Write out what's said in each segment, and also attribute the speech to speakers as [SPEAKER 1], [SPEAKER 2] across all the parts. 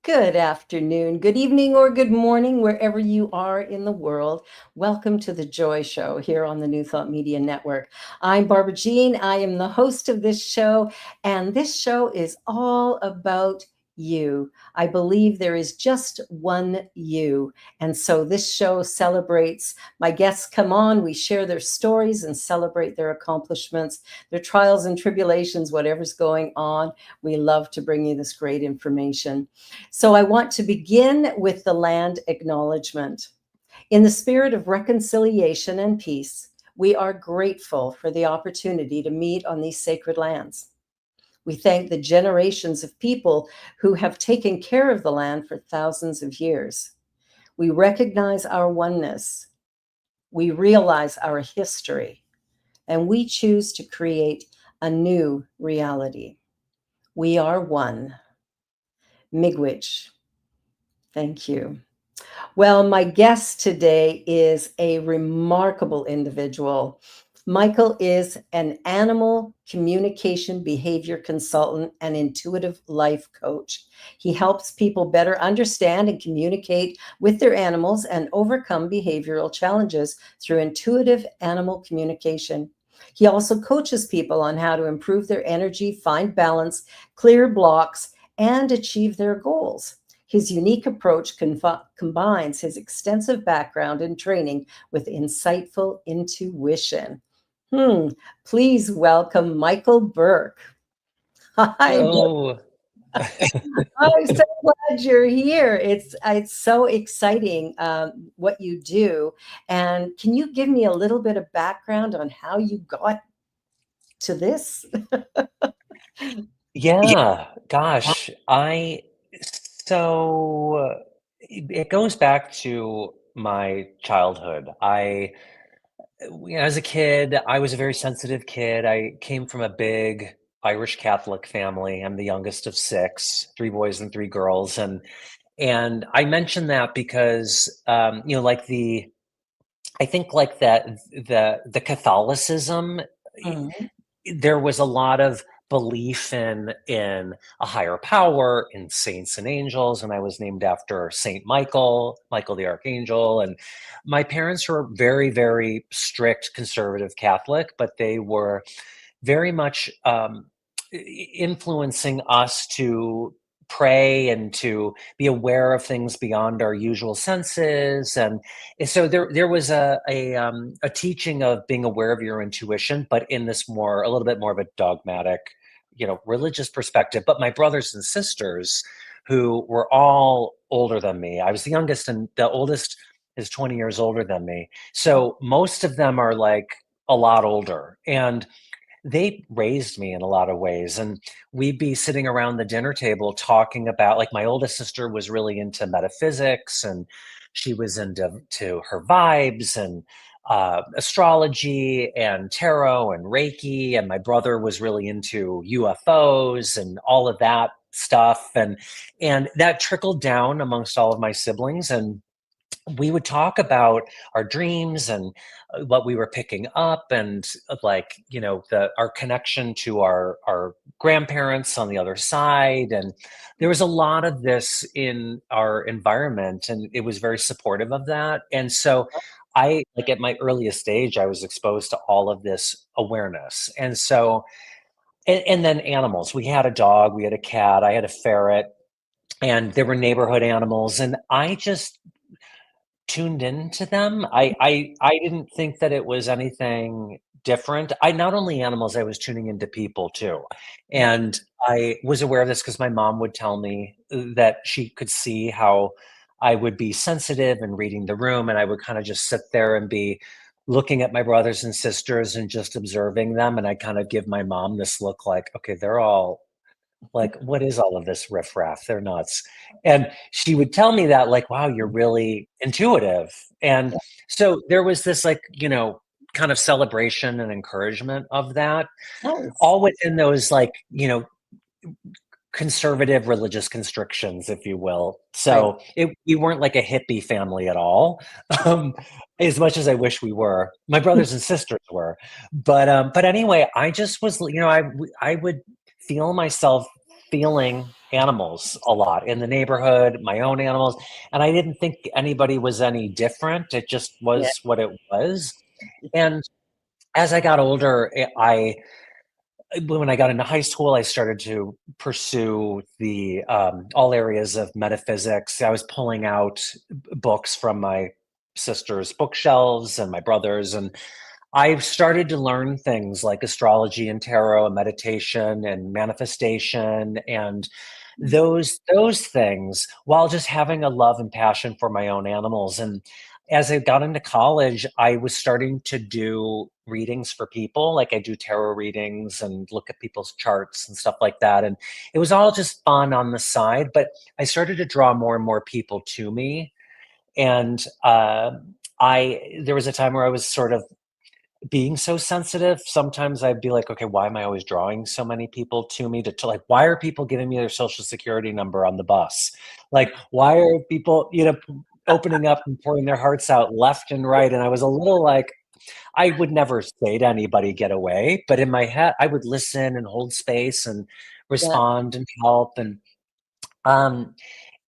[SPEAKER 1] Good afternoon, good evening, or good morning, wherever you are in the world. Welcome to the Joy Show here on the New Thought Media Network. I'm Barbara Jean. I am the host of this show, and this show is all about you. I believe there is just one you. And so this show celebrates my guests come on, we share their stories and celebrate their accomplishments, their trials and tribulations, whatever's going on. We love to bring you this great information. So I want to begin with the land acknowledgement. In the spirit of reconciliation and peace, we are grateful for the opportunity to meet on these sacred lands. We thank the generations of people who have taken care of the land for thousands of years. We recognize our oneness. We realize our history, and we choose to create a new reality. We are one. Miigwech. Thank you. Well, my guest today is a remarkable individual. Michael is an animal communication behavior consultant and intuitive life coach. He helps people better understand and communicate with their animals and overcome behavioral challenges through intuitive animal communication. He also coaches people on how to improve their energy, find balance, clear blocks, and achieve their goals. His unique approach combines his extensive background and training with insightful intuition. Please welcome Michael Burke. Hi,
[SPEAKER 2] Oh,
[SPEAKER 1] I'm so glad you're here. It's so exciting what you do. And can you give me a little bit of background on how you got to this?
[SPEAKER 2] yeah, gosh, it goes back to my childhood. As a kid, I was a very sensitive kid. I came from a big Irish Catholic family. I'm the youngest of six, three boys and three girls. And I mention that because, I think like that, the Catholicism,
[SPEAKER 1] Mhm.
[SPEAKER 2] there was a lot of belief in a higher power, in saints and angels, and I was named after Saint Michael, Michael the Archangel. And my parents were very, very strict conservative Catholic, but they were very much influencing us to pray and to be aware of things beyond our usual senses. And so there was a teaching of being aware of your intuition, but in this a little bit more of a dogmatic, religious perspective. But my brothers and sisters, who were all older than me, I was the youngest, and the oldest is 20 years older than me. So most of them are like a lot older, and they raised me in a lot of ways. And we'd be sitting around the dinner table talking about, like, my oldest sister was really into metaphysics, and she was into her vibes and astrology and tarot and Reiki. And my brother was really into UFOs and all of that stuff. And that trickled down amongst all of my siblings. And we would talk about our dreams and what we were picking up, and like, the our connection to our grandparents on the other side. And there was a lot of this in our environment, and it was very supportive of that. And so I, like, at my earliest age, I was exposed to all of this awareness. And so, and then animals, we had a dog, we had a cat, I had a ferret, and there were neighborhood animals, and I just tuned into them. I didn't think that it was anything different. I not only animals, I was tuning into people too. And I was aware of this because my mom would tell me that she could see how I would be sensitive and reading the room, and I would kind of just sit there and be looking at my brothers and sisters and just observing them. And I kind of give my mom this look like, okay, they're all like, what is all of this riffraff? They're nuts. And she would tell me that, like, wow, you're really intuitive. And so there was this, like, kind of celebration and encouragement of that,
[SPEAKER 1] Nice.
[SPEAKER 2] all within those, like, conservative religious constrictions, if you will.
[SPEAKER 1] Right.
[SPEAKER 2] So we weren't like a hippie family at all, um, as much as I wish we were. My brothers and sisters were, but anyway, I just was, I would feel myself feeling animals a lot in the neighborhood, my own animals, and I didn't think anybody was any different. It just
[SPEAKER 1] Yeah.
[SPEAKER 2] was what it was. And as I got older, I when I got into high school, I started to pursue the all areas of metaphysics. I was pulling out books from my sister's bookshelves and my brother's, and I started to learn things like astrology and tarot and meditation and manifestation and those things while just having a love and passion for my own animals. And as I got into college, I was starting to do readings for people. Like I do tarot readings and look at people's charts and stuff like that. And it was all just fun on the side, but I started to draw more and more people to me. And I there was a time where I was sort of being so sensitive. Sometimes I'd be like, okay, why am I always drawing so many people to me to like, why are people giving me their social security number on the bus? Like, why are people, opening up and pouring their hearts out left and right? And I was a little like, I would never say to anybody, get away. But in my head, I would listen and hold space and
[SPEAKER 1] Yeah.
[SPEAKER 2] respond and help. And um,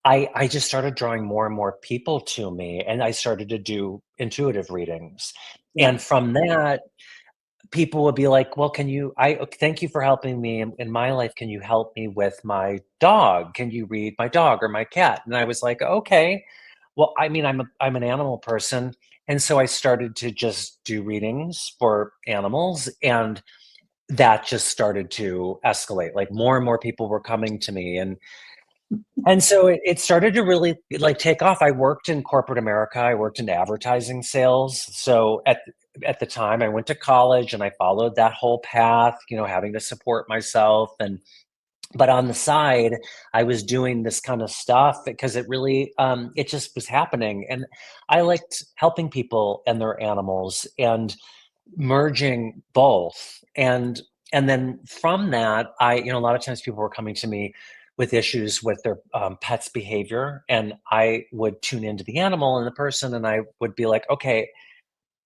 [SPEAKER 2] I just started drawing more and more people to me. And I started to do intuitive readings.
[SPEAKER 1] Yeah.
[SPEAKER 2] And from that, people would be like, "Well, can you thank you for helping me in my life. Can you help me with my dog? Can you read my dog or my cat?" And I was like, "Okay." Well, I mean, I'm an animal person, and so I started to just do readings for animals, and that just started to escalate. Like more and more people were coming to me, and so it started to really like take off. I worked in corporate America. I worked in advertising sales. So at the time I went to college and I followed that whole path, having to support myself and but on the side, I was doing this kind of stuff because it really it just was happening. And I liked helping people and their animals and merging both. And then from that, a lot of times people were coming to me with issues with their pet's behavior, and I would tune into the animal and the person, and I would be like, okay,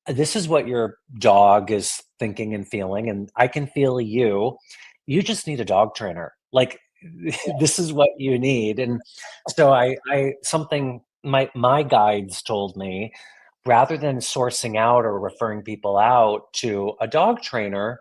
[SPEAKER 2] this is what your dog is thinking and feeling, and I can feel you. You just need a dog trainer. Like this is what you need. And so I something my guides told me, rather than sourcing out or referring people out to a dog trainer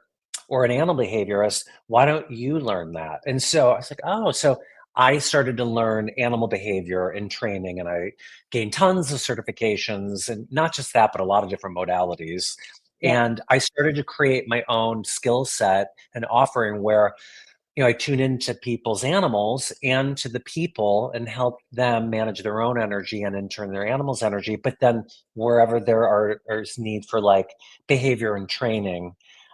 [SPEAKER 2] or an animal behaviorist, why don't you learn that? And so I was like, oh, so I started to learn animal behavior and training, and I gained tons of certifications, and not just that, but a lot of different modalities.
[SPEAKER 1] Yeah.
[SPEAKER 2] And I started to create my own skill set and offering where I tune into people's animals and to the people and help them manage their own energy and in turn their animals' energy. But then wherever is need for like behavior and training,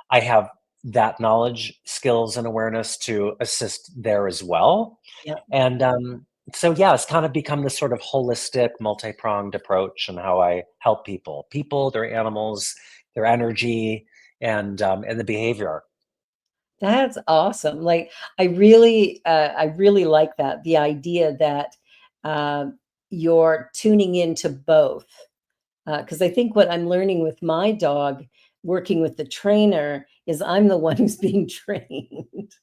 [SPEAKER 2] I have that knowledge, skills, and awareness to assist there as well.
[SPEAKER 1] Yeah.
[SPEAKER 2] And so, yeah, it's kind of become this sort of holistic, multi-pronged approach in how I help people, their animals, their energy, and the behavior.
[SPEAKER 1] That's awesome. Like, I really like that. The idea that you're tuning into both. Because I think what I'm learning with my dog, working with the trainer, is I'm the one who's being trained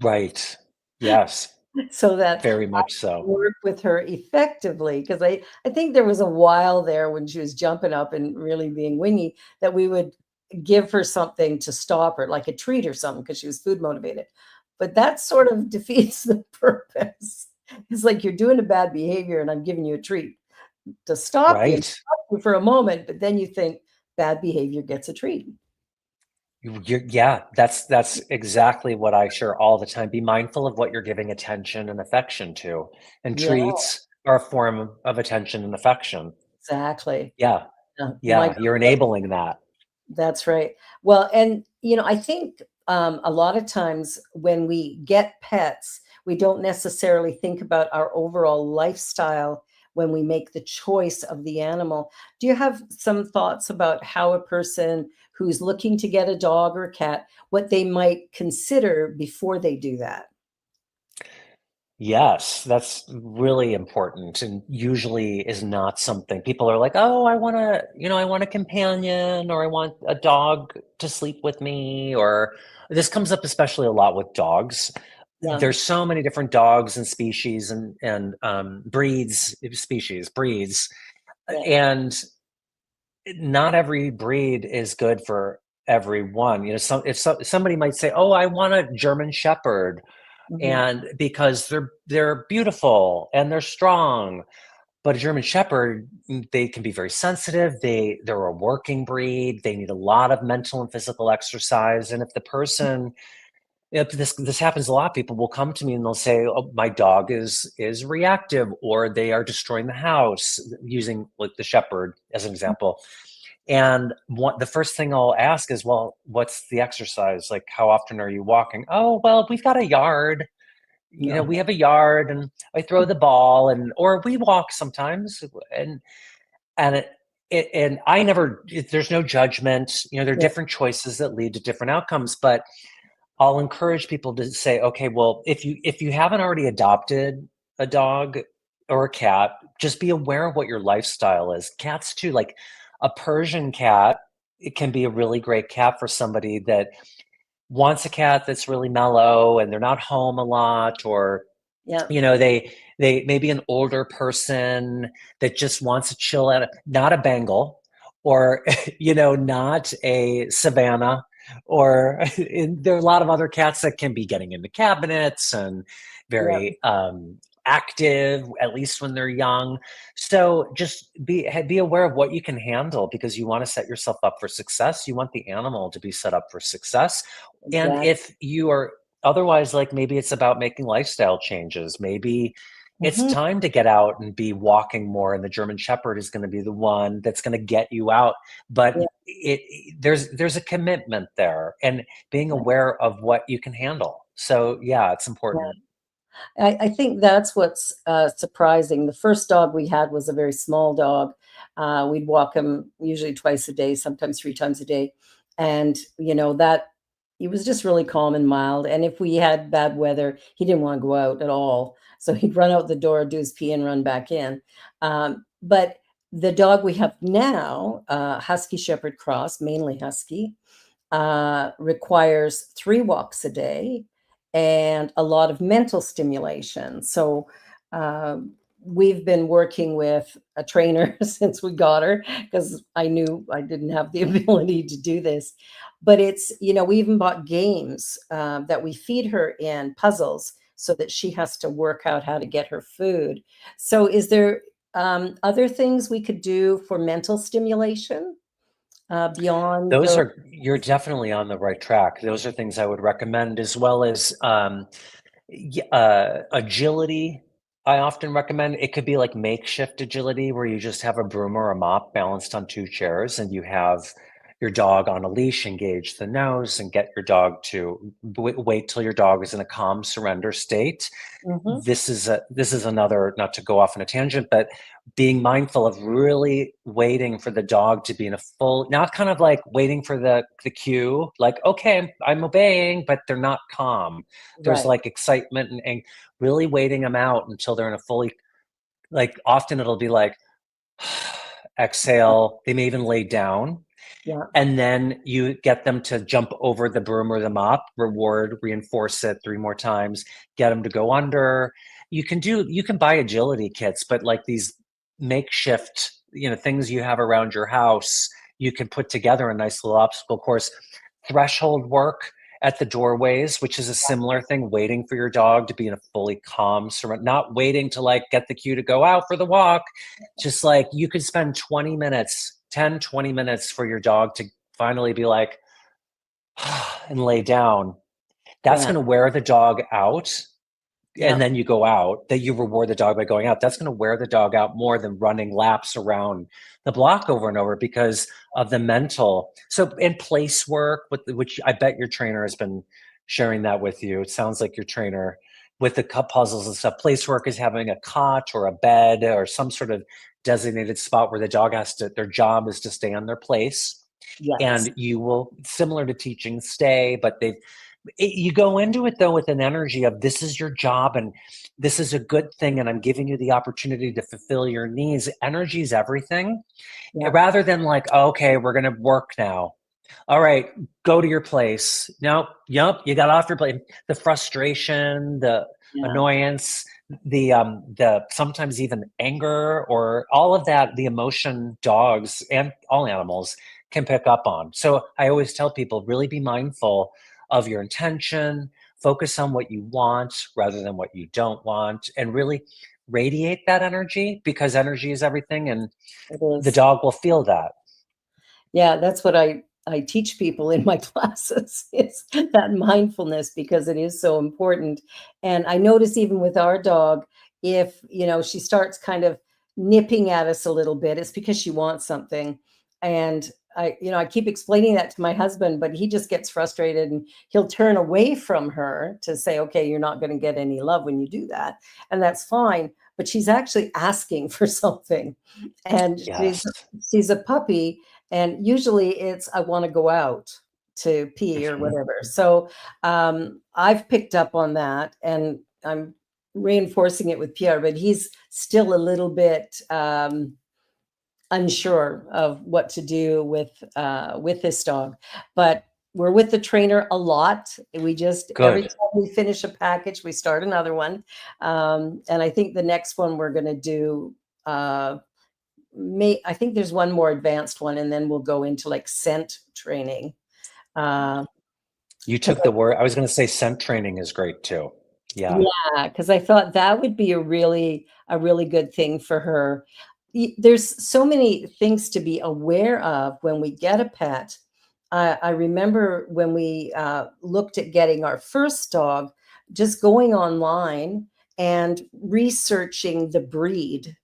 [SPEAKER 2] Right. Yes.
[SPEAKER 1] so that
[SPEAKER 2] Very much so.
[SPEAKER 1] work with her effectively. Because I think there was a while there when she was jumping up and really being wingy that we would give her something to stop her, like a treat or something, because she was food motivated. But that sort of defeats the purpose. It's like you're doing a bad behavior and I'm giving you a treat to stop you and
[SPEAKER 2] Right.
[SPEAKER 1] stop you for a moment, but then you think bad behavior gets a treat.
[SPEAKER 2] Yeah, that's exactly what I share all the time. Be mindful of what you're giving attention and affection to, and
[SPEAKER 1] Yeah,
[SPEAKER 2] treats are a form of attention and affection.
[SPEAKER 1] exactly.
[SPEAKER 2] Yeah,
[SPEAKER 1] My
[SPEAKER 2] yeah, you're enabling that.
[SPEAKER 1] That's right. Well, and I think a lot of times when we get pets, we don't necessarily think about our overall lifestyle when we make the choice of the animal. Do you have some thoughts about how a person who's looking to get a dog or a cat, what they might consider before they do that?
[SPEAKER 2] Yes, that's really important and usually is not something people are like, "Oh, I want a companion or I want a dog to sleep with me," or this comes up especially a lot with dogs.
[SPEAKER 1] Yeah.
[SPEAKER 2] there's so many different dogs and species and breeds,
[SPEAKER 1] Yeah.
[SPEAKER 2] and not every breed is good for everyone. You know, somebody might say, "Oh, I want a German Shepherd,"
[SPEAKER 1] Hmm.
[SPEAKER 2] and because they're beautiful and they're strong. But a German Shepherd, they can be very sensitive. They're a working breed. They need a lot of mental and physical exercise. And if the person, if this happens a lot, people will come to me and they'll say, "Oh, my dog is reactive, or they are destroying the house," using like the Shepherd as an example. And the first thing I'll ask is, "Well, what's the exercise? Like, how often are you walking?" "Oh, well, we've got a yard. You know,
[SPEAKER 1] No.
[SPEAKER 2] we have a yard, and I throw the ball, and or we walk sometimes." And I never. There's no judgment. You know, there are
[SPEAKER 1] Yeah.
[SPEAKER 2] different choices that lead to different outcomes, but I'll encourage people to say, okay, well, if you haven't already adopted a dog or a cat, just be aware of what your lifestyle is. Cats too, like a Persian cat, it can be a really great cat for somebody that wants a cat that's really mellow and they're not home a lot, or
[SPEAKER 1] Yeah.
[SPEAKER 2] you know, they maybe an older person that just wants to chill at not a Bengal, or you know, not a Savannah, or there are a lot of other cats that can be getting into cabinets and
[SPEAKER 1] Yeah.
[SPEAKER 2] very active, at least when they're young. So just be aware of what you can handle, because you want to set yourself up for success. You want the animal to be set up for success. And
[SPEAKER 1] Exactly.
[SPEAKER 2] if you are otherwise, like, maybe it's about making lifestyle changes. Maybe it's
[SPEAKER 1] Hmm.
[SPEAKER 2] time to get out and be walking more, and the German Shepherd is going to be the one that's going to get you out. But
[SPEAKER 1] Yeah.
[SPEAKER 2] there's a commitment there, and being aware of what you can handle. So yeah, it's important.
[SPEAKER 1] I think that's what's surprising. The first dog we had was a very small dog. We'd walk him usually twice a day, sometimes three times a day. And, that he was just really calm and mild. And if we had bad weather, he didn't want to go out at all. So he'd run out the door, do his pee, and run back in. But the dog we have now, Husky Shepherd Cross, mainly Husky, requires 3 walks a day and a lot of mental stimulation. So we've been working with a trainer since we got her, because I knew I didn't have the ability to do this. But we even bought games that we feed her in, puzzles, so that she has to work out how to get her food. So is there other things we could do for mental stimulation beyond
[SPEAKER 2] Those
[SPEAKER 1] the?
[SPEAKER 2] are You're definitely on the right track. Those are things I would recommend, as well as agility. I often recommend it. Could be like makeshift agility, where you just have a broom or a mop balanced on 2 chairs, and you have your dog on a leash, engage the nose, and get your dog to wait till your dog is in a calm surrender state.
[SPEAKER 1] Mhm.
[SPEAKER 2] This is another, not to go off on a tangent, but being mindful of really waiting for the dog to be in a full, not kind of like waiting for the cue, like, okay, I'm obeying, but they're not calm. There's
[SPEAKER 1] Right.
[SPEAKER 2] like excitement and really waiting them out until they're in a fully, like, often it'll be like exhale. They may even lay down,
[SPEAKER 1] Yeah.
[SPEAKER 2] and then you get them to jump over the broom or the mop, reward, reinforce it 3 more times, get them to go under. You can buy agility kits, but like these makeshift, things you have around your house, you can put together a nice little obstacle course. Threshold work at the doorways, which is a similar thing, waiting for your dog to be in a fully calm surrender, not waiting to like get the cue to go out for the walk. Just like you could spend 20 minutes, 10, 20 minutes for your dog to finally be like, and lay down. That's
[SPEAKER 1] Yeah.
[SPEAKER 2] going to wear the dog out. And
[SPEAKER 1] Yeah.
[SPEAKER 2] then you go out, that you reward the dog by going out. That's going to wear the dog out more than running laps around the block over and over, because of the mental. So, in place work, which I bet your trainer has been sharing that with you. It sounds like your trainer, with the cup puzzles and stuff. Place work is having a cot or a bed or some sort of designated spot where the dog their job is to stay on their place.
[SPEAKER 1] Yes.
[SPEAKER 2] And you will, similar to teaching stay, but you go into it though with an energy of, this is your job and this is a good thing, and I'm giving you the opportunity to fulfill your needs. Energy is everything,
[SPEAKER 1] Yeah.
[SPEAKER 2] rather than like, oh, okay, we're going to work now. All right, go to your place. Nope, yep, you got off your plate. The frustration, the
[SPEAKER 1] Yeah,
[SPEAKER 2] annoyance, the sometimes even anger, or all of that, the emotion dogs and all animals can pick up on. So I always tell people, really be mindful of your intention, focus on what you want rather than what you don't want, and really radiate that energy, because energy is everything, and
[SPEAKER 1] it
[SPEAKER 2] the
[SPEAKER 1] is.
[SPEAKER 2] dog will feel that.
[SPEAKER 1] Yeah, that's what I teach people in my classes is that mindfulness because it is so important. And I notice even with our dog, if, she starts kind of nipping at us a little bit, it's because she wants something. And I keep explaining that to my husband, but he just gets frustrated and he'll turn away from her to say, okay, you're not going to get any love when you do that. And that's fine. But she's actually asking for something. And
[SPEAKER 2] Yes.
[SPEAKER 1] she's a puppy, and usually it's I want to go out to pee or
[SPEAKER 2] Mhm.
[SPEAKER 1] whatever. So I've picked up on that, and I'm reinforcing it with Pierre, but he's still a little bit unsure of what to do with this dog. But we're with the trainer a lot. We just every
[SPEAKER 2] Good.
[SPEAKER 1] time we finish a package, we start another one, and I think the next one we're going to do. I think there's one more advanced one, and then we'll go into like scent training. Uh,
[SPEAKER 2] You
[SPEAKER 1] 'Cause
[SPEAKER 2] took the word. I was going to say scent training is great too. Yeah.
[SPEAKER 1] yeah, because I thought that would be a really good thing for her. There's so many things to be aware of when we get a pet. I remember when we looked at getting our first dog, just going online and researching the breed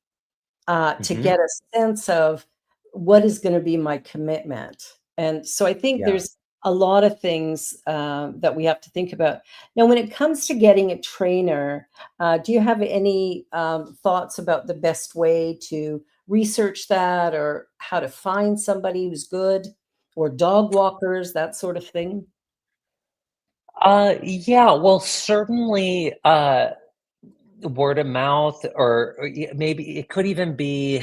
[SPEAKER 1] to
[SPEAKER 2] Hmm.
[SPEAKER 1] get a sense of what is going to be my commitment. And so I think
[SPEAKER 2] Yeah.
[SPEAKER 1] there's a lot of things that we have to think about. Now, when it comes to getting a trainer, do you have any thoughts about the best way to research that or how to find somebody who's good or dog walkers, that sort of thing?
[SPEAKER 2] Yeah. Well, certainly, word of mouth, or maybe it could even be,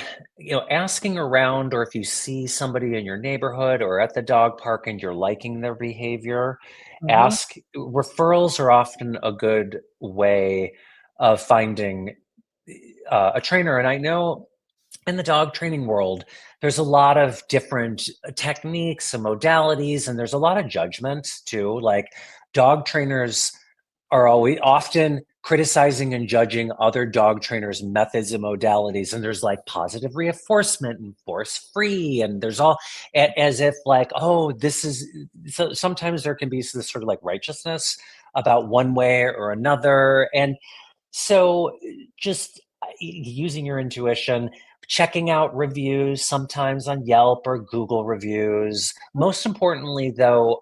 [SPEAKER 2] asking around, or if you see somebody in your neighborhood or at the dog park and you're liking their behavior,
[SPEAKER 1] Mhm.
[SPEAKER 2] ask. Referrals are often a good way of finding a trainer. And I know in the dog training world, there's a lot of different techniques and modalities, and there's a lot of judgment too. Like, dog trainers are always often criticizing and judging other dog trainers' methods and modalities. And there's like positive reinforcement and force free. And there's all as if like, oh, this is so sometimes there can be this sort of like righteousness about one way or another. And so just using your intuition, checking out reviews sometimes on Yelp or Google reviews. Most importantly, though,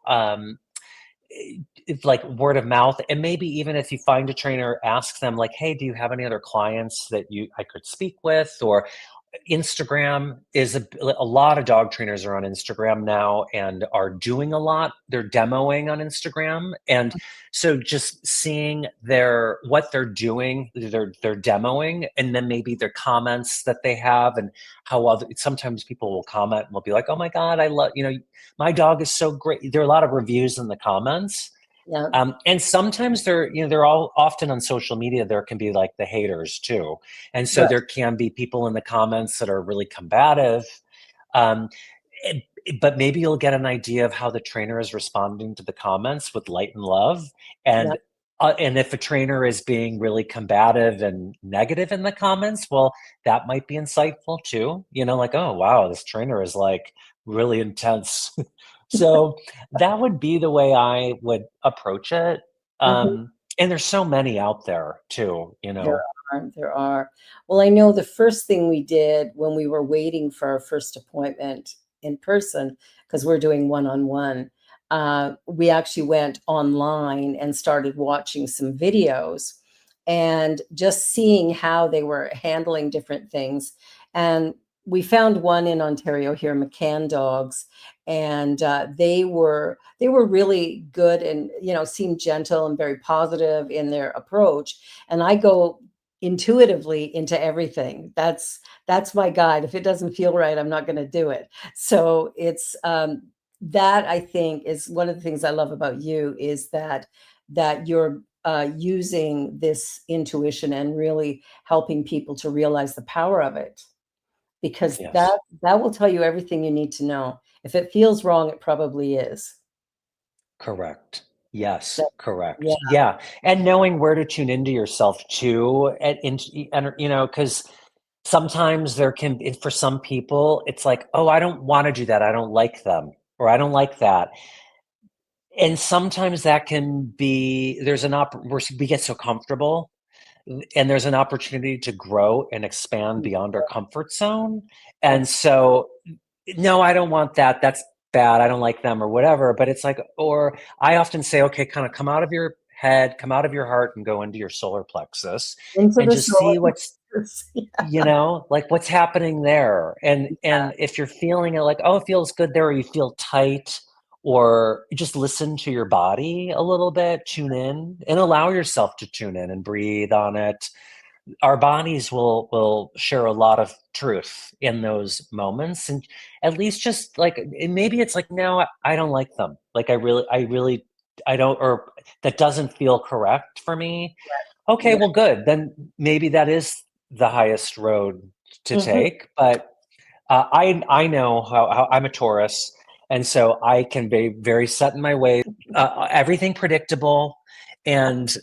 [SPEAKER 2] it's like word of mouth. And maybe even if you find a trainer, ask them like, hey, do you have any other clients that I could speak with? Or Instagram is a lot of dog trainers are on Instagram now and are doing a lot. They're demoing on Instagram, and so just seeing what they're doing, they're demoing, and then maybe their comments that they have, and how other sometimes people will comment and will be like, "Oh my God, I love my dog is so great." There are a lot of reviews in the comments,
[SPEAKER 1] Yeah,
[SPEAKER 2] and sometimes they're all often on social media. There can be like the haters too, and so
[SPEAKER 1] right.
[SPEAKER 2] there can be people in the comments that are really combative. Um, it- but maybe you'll get an idea of how the trainer is responding to the comments with light and love,
[SPEAKER 1] Yeah,
[SPEAKER 2] and if a trainer is being really combative and negative in the comments, well, that might be insightful too. Like, oh wow, this trainer is like really intense. So that would be the way I would approach it.
[SPEAKER 1] mhm.
[SPEAKER 2] And there's so many out there too,
[SPEAKER 1] There there are. Well, I know the first thing we did when we were waiting for our first appointment in person, because we're doing one-on-one, we actually went online and started watching some videos and just seeing how they were handling different things. And we found one in Ontario here, McCann Dogs, and they were really good and seemed gentle and very positive in their approach. And I go intuitively into everything. That's my guide. If it doesn't feel right, I'm not going to do it. So it's that I think is one of the things I love about you, is that you're using this intuition and really helping people to realize the power of it, because
[SPEAKER 2] Yes.
[SPEAKER 1] that will tell you everything you need to know. If it feels wrong, it probably is.
[SPEAKER 2] Correct. Yes,
[SPEAKER 1] That, yeah.
[SPEAKER 2] correct. Yeah, and knowing where to tune into yourself too, and because sometimes there can be, for some people, it's like, oh, I don't want to do that. I don't like them, or I don't like that. And sometimes that can be there's an we get so comfortable, and there's an opportunity to grow and expand beyond our comfort zone. And
[SPEAKER 1] That's
[SPEAKER 2] so no, I don't want that. That's bad. I don't like them or whatever. But it's like, or I often say, okay, kind of come out of your head, come out of your heart and go into your solar plexus
[SPEAKER 1] into
[SPEAKER 2] and
[SPEAKER 1] the
[SPEAKER 2] just see
[SPEAKER 1] soul.
[SPEAKER 2] what's, like what's happening there. And if you're feeling it like, oh, it feels good there, or you feel tight, or you just listen to your body a little bit, tune in and allow yourself to tune in and breathe on it. Our bodies will share a lot of truth in those moments, and at least just like maybe it's like, no, I don't like them, like I really I don't, or that doesn't feel correct for me. Okay,
[SPEAKER 1] Yeah.
[SPEAKER 2] well, good, then maybe that is the highest road to
[SPEAKER 1] Mhm.
[SPEAKER 2] take. But I know how I'm a Taurus, and so I can be very set in my ways, everything predictable. And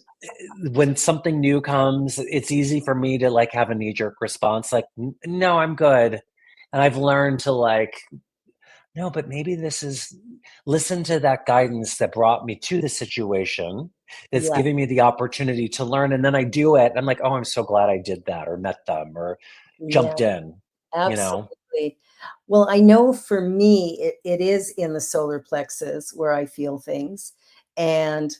[SPEAKER 2] when something new comes, it's easy for me to like have a knee jerk response, like, No, I'm good." And I've learned to like, no, but maybe this is listen to that guidance that brought me to the situation, that's
[SPEAKER 1] Yeah.
[SPEAKER 2] giving me the opportunity to learn. And then I do it. I'm like, oh, I'm so glad I did that, or met them, or
[SPEAKER 1] Yeah.
[SPEAKER 2] jumped in, you know?
[SPEAKER 1] Absolutely. Well, I know for me, it is in the solar plexus where I feel things. And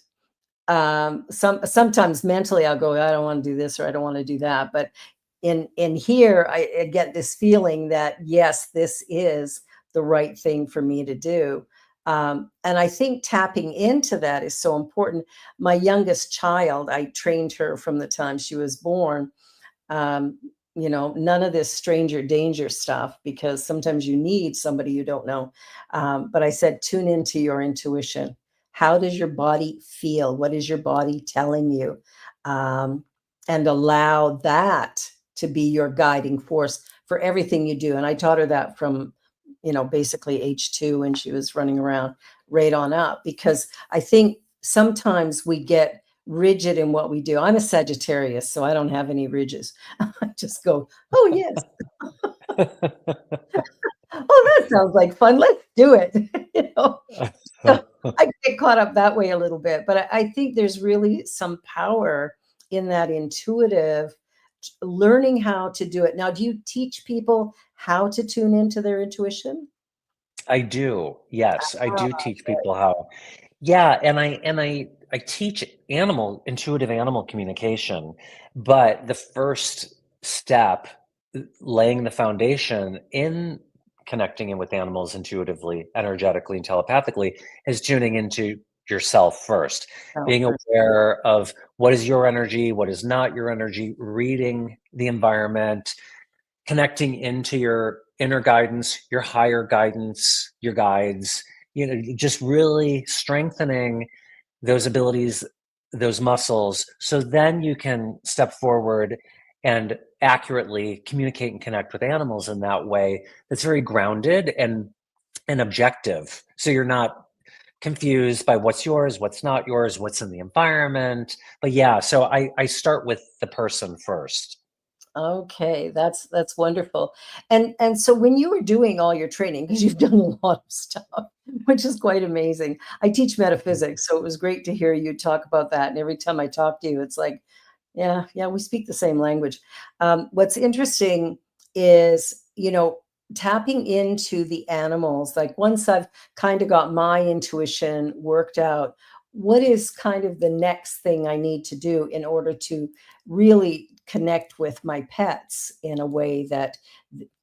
[SPEAKER 1] sometimes mentally I'll go, I don't want to do this or I don't want to do that. But in here, I get this feeling that yes, this is the right thing for me to do. And I think tapping into that is so important. My youngest child, I trained her from the time she was born. um, none of this stranger danger stuff, because sometimes you need somebody you don't know. But I said, tune into your intuition. How does your body feel? What is your body telling you? Um, and allow that to be your guiding force for everything you do. And I taught her that from, basically H2 when she was running around right on up, because I think sometimes we get rigid in what we do. I'm a Sagittarius, so I don't have any ridges. I just go, oh, yes. Oh, that sounds like fun. Let's do it. you know, so I get caught up that way a little bit, but I think there's really some power in that intuitive learning how to do it. Now, do you teach people how to tune into their intuition?
[SPEAKER 2] I do. Yes, I
[SPEAKER 1] Ah,
[SPEAKER 2] do teach people how. Yeah, and I teach intuitive animal communication, but the first step, laying the foundation in connecting in with animals intuitively, energetically, and telepathically, is tuning into yourself first,
[SPEAKER 1] oh,
[SPEAKER 2] being
[SPEAKER 1] for
[SPEAKER 2] aware of what is your energy, what is not your energy, reading the environment, connecting into your inner guidance, your higher guidance, your guides, just really strengthening those abilities, those muscles, so then you can step forward and accurately communicate and connect with animals in that way that's very grounded and objective. So you're not confused by what's yours, what's not yours, what's in the environment. But yeah, so I start with the person first.
[SPEAKER 1] Okay, that's wonderful. And so when you were doing all your training, because you've done a lot of stuff, which is quite amazing. I teach metaphysics, so it was great to hear you talk about that. And every time I talk to you, it's like, yeah, yeah, we speak the same language. What's interesting is, tapping into the animals. Like once I've kind of got my intuition worked out, what is kind of the next thing I need to do in order to really connect with my pets in a way that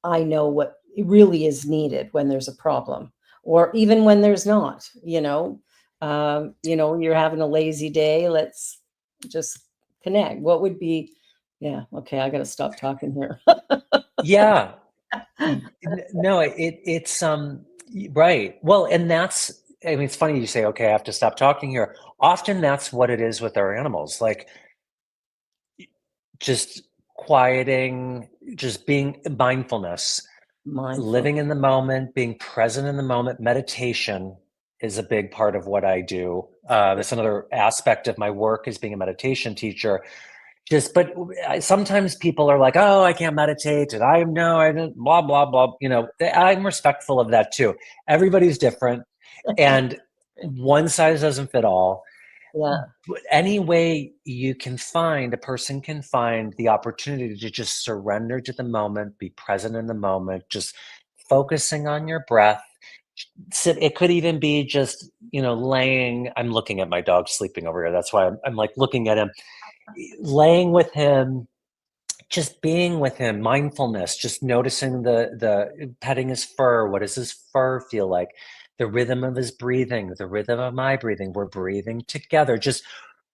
[SPEAKER 1] I know what really is needed when there's a problem, or even when there's not, you're having a lazy day, let's just connect. What would be, yeah, okay, I got to stop talking here.
[SPEAKER 2] Yeah. No, it's Right. Well, and that's, I mean, it's funny you say, okay, I have to stop talking here. Often that's what it is with our animals. Like, just quieting, just being mindfulness,
[SPEAKER 1] Mindful.
[SPEAKER 2] living in the moment, being present in the moment. Meditation is a big part of what I do. That's another aspect of my work is being a meditation teacher. Just, but sometimes people are like, "Oh, I can't meditate," and I know I don't, blah blah blah. I'm respectful of that too. Everybody's different, and one size doesn't fit all.
[SPEAKER 1] Yeah.
[SPEAKER 2] But any way you can find, a person can find the opportunity to just surrender to the moment, be present in the moment, just focusing on your breath. It could even be just, laying. I'm looking at my dog sleeping over here. That's why I'm like looking at him, laying with him, just being with him, mindfulness, just noticing the petting his fur. What does his fur feel like? The rhythm of his breathing, the rhythm of my breathing. We're breathing together. Just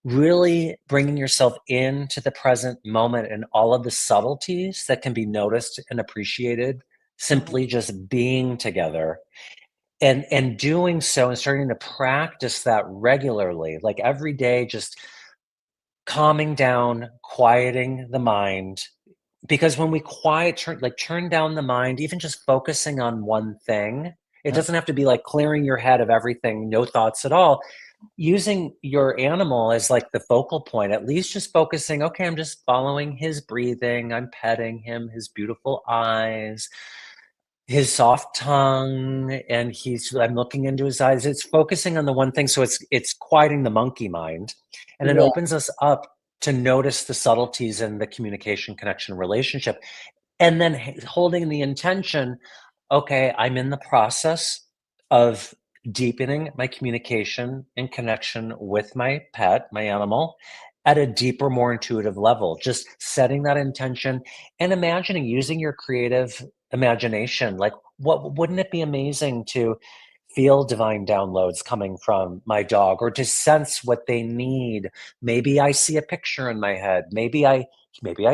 [SPEAKER 2] really bringing yourself into the present moment and all of the subtleties that can be noticed and appreciated
[SPEAKER 1] Mhm.
[SPEAKER 2] simply just being together, and doing so and starting to practice that regularly, like every day, just calming down, quieting the mind. Because when we turn down the mind, even just focusing on one thing, it
[SPEAKER 1] Uh,
[SPEAKER 2] doesn't have to be like clearing your head of everything, no thoughts at all. Using your animal as like the focal point, at least just focusing, okay, I'm just following his breathing, I'm petting him, his beautiful eyes, his soft tongue, and I'm looking into his eyes. It's focusing on the one thing, so it's quieting the monkey mind, and it
[SPEAKER 1] yeah.
[SPEAKER 2] opens us up to notice the subtleties in the communication, connection, relationship, and then holding the intention, okay, I'm in the process of deepening my communication and connection with my pet, my animal, at a deeper, more intuitive level. Just setting that intention and imagining, using your creative imagination. Like, what wouldn't it be amazing to feel divine downloads coming from my dog, or to sense what they need? Maybe I see a picture in my head. Maybe I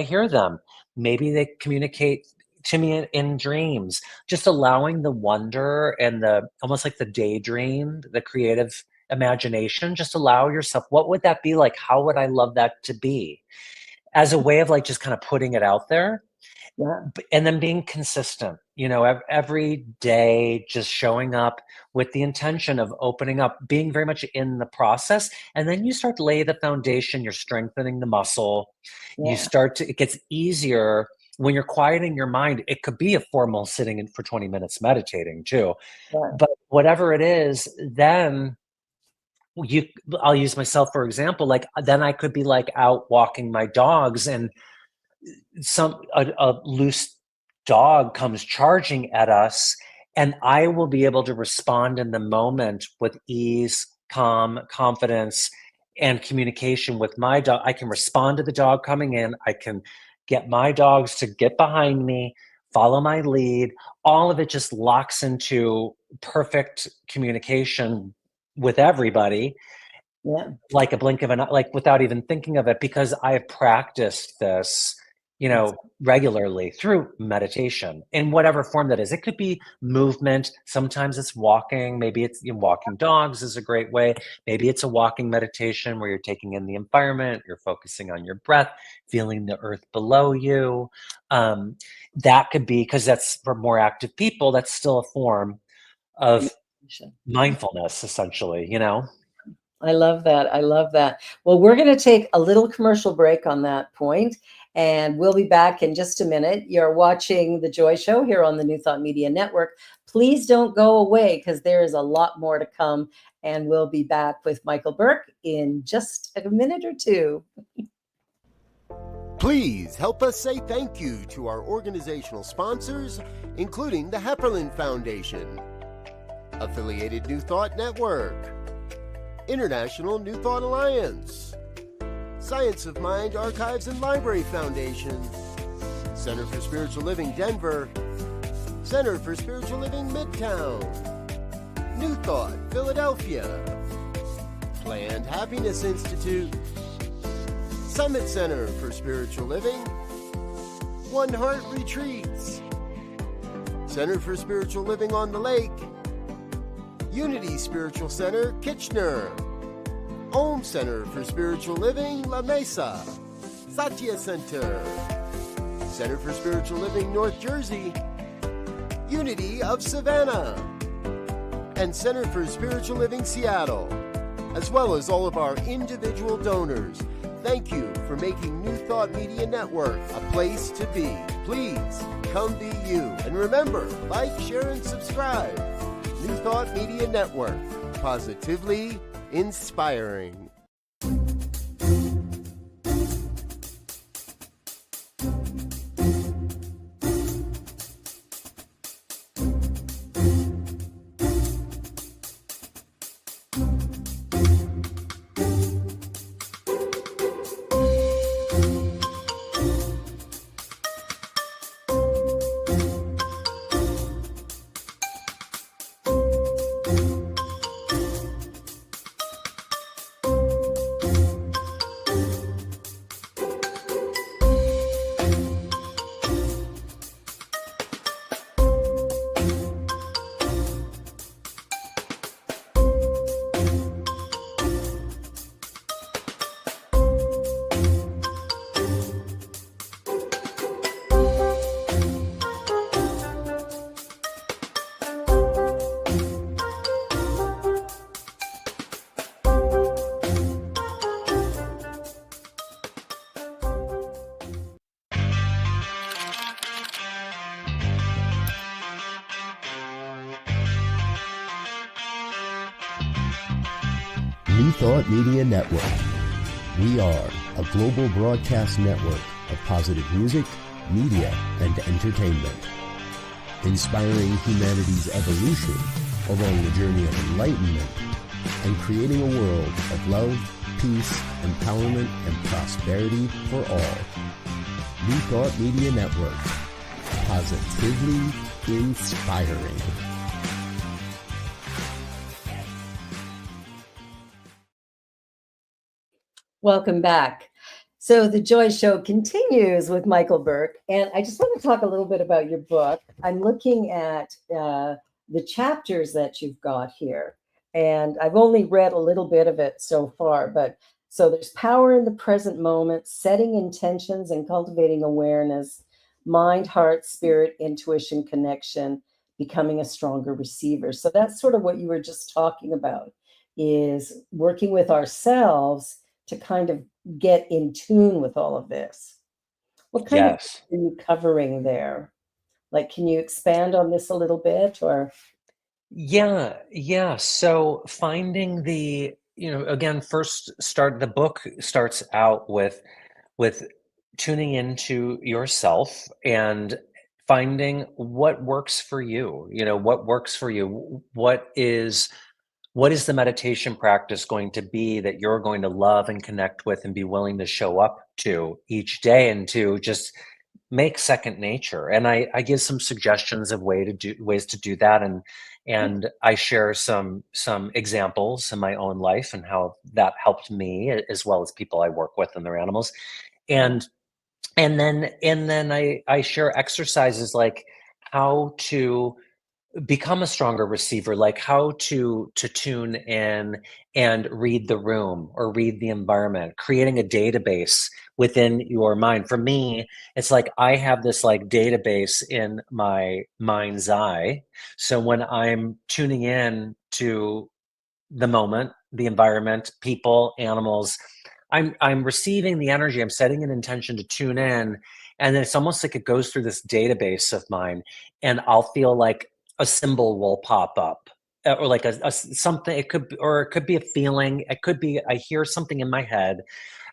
[SPEAKER 2] hear them. Maybe they communicate to me in dreams. Just allowing the wonder and the almost like the daydream, the creative imagination. Just allow yourself, what would that be like? How would I love that to be? As a way of like just kind of putting it out there,
[SPEAKER 1] Yeah.
[SPEAKER 2] and then being consistent, every day, just showing up with the intention of opening up, being very much in the process. And then you start to lay the foundation, you're strengthening the muscle.
[SPEAKER 1] Yeah.
[SPEAKER 2] It gets easier when you're quieting your mind. It could be a formal sitting in for 20 minutes meditating too.
[SPEAKER 1] Yeah.
[SPEAKER 2] But whatever it is, then you I'll use myself for example. Like, then I could be like out walking my dogs, and a loose dog comes charging at us, and I will be able to respond in the moment with ease, calm, confidence, and communication with my dog. I can respond to the dog coming in. I can get my dogs to get behind me, follow my lead. All of it just locks into perfect communication with everybody,
[SPEAKER 1] Yeah.
[SPEAKER 2] like a blink of an eye, like without even thinking of it, because I have practiced this,
[SPEAKER 1] That's
[SPEAKER 2] regularly through meditation in whatever form that is. It could be movement. Sometimes it's walking. Maybe it's, walking dogs is a great way. Maybe it's a walking meditation where you're taking in the environment, you're focusing on your breath, feeling the earth below you. Um, that could be, because that's for more active people, that's still a form of
[SPEAKER 1] meditation.
[SPEAKER 2] mindfulness, essentially.
[SPEAKER 1] I love that. I love that. Well, we're going to take a little commercial break on that point, and we'll be back in just a minute. You're watching The Joy Show here on the New Thought Media Network. Please don't go away, because there is a lot more to come, and we'll be back with Michael Burke in just a minute or two.
[SPEAKER 3] Please help us say thank you to our organizational sponsors, including the Hepperlin Foundation, Affiliated New Thought Network, International New Thought Alliance, Science of Mind Archives and Library Foundation, Center for Spiritual Living Denver, Center for Spiritual Living Midtown, New Thought Philadelphia, Planned Happiness Institute, Summit Center for Spiritual Living, One Heart Retreats, Center for Spiritual Living on the Lake, Unity Spiritual Center, Kitchener. Om Center for Spiritual Living, La Mesa. Satya Center. Center for Spiritual Living, North Jersey. Unity of Savannah. And Center for Spiritual Living, Seattle. As well as all of our individual donors. Thank you for making New Thought Media Network a place to be. Please come be you. And remember, like, share, and subscribe. New Thought Media Network. Positively inspiring. New Thought Media Network. We are a global broadcast network of positive music, media, and entertainment, inspiring humanity's evolution along the journey of enlightenment and creating a world of love, peace, empowerment, and prosperity for all. New Thought Media Network. Positively inspiring.
[SPEAKER 1] Welcome back. So the Joy Show continues with Michael Burke, and I just want to talk a little bit about your book. I'm looking at the chapters that you've got here, and I've only read a little bit of it so far, but so there's power in the present moment, setting intentions and cultivating awareness, mind, heart, spirit, intuition, connection, becoming a stronger receiver. So that's sort of what you were just talking about, is working with ourselves to kind of get in tune with all of this. What kind of are you covering there? Like, can you expand on this a little bit, or?
[SPEAKER 2] Yeah. So finding again, the book starts out with tuning into yourself and finding what works for you. What works for you. What is the meditation practice going to be that you're going to love and connect with and be willing to show up to each day and to just make second nature? And I give some suggestions of ways to do that, and I share some examples in my own life and how that helped me, as well as people I work with and their animals. And then I share exercises like how to become a stronger receiver, like how to tune in and read the room or read the environment, creating a database within your mind. For me, it's like I have this like database in my mind's eye. So when I'm tuning in to the moment, the environment, people, animals, I'm receiving the energy, I'm setting an intention to tune in, and then it's almost like it goes through this database of mine, and I'll feel like a symbol will pop up, or like a something. It could be a feeling, it could be I hear something in my head.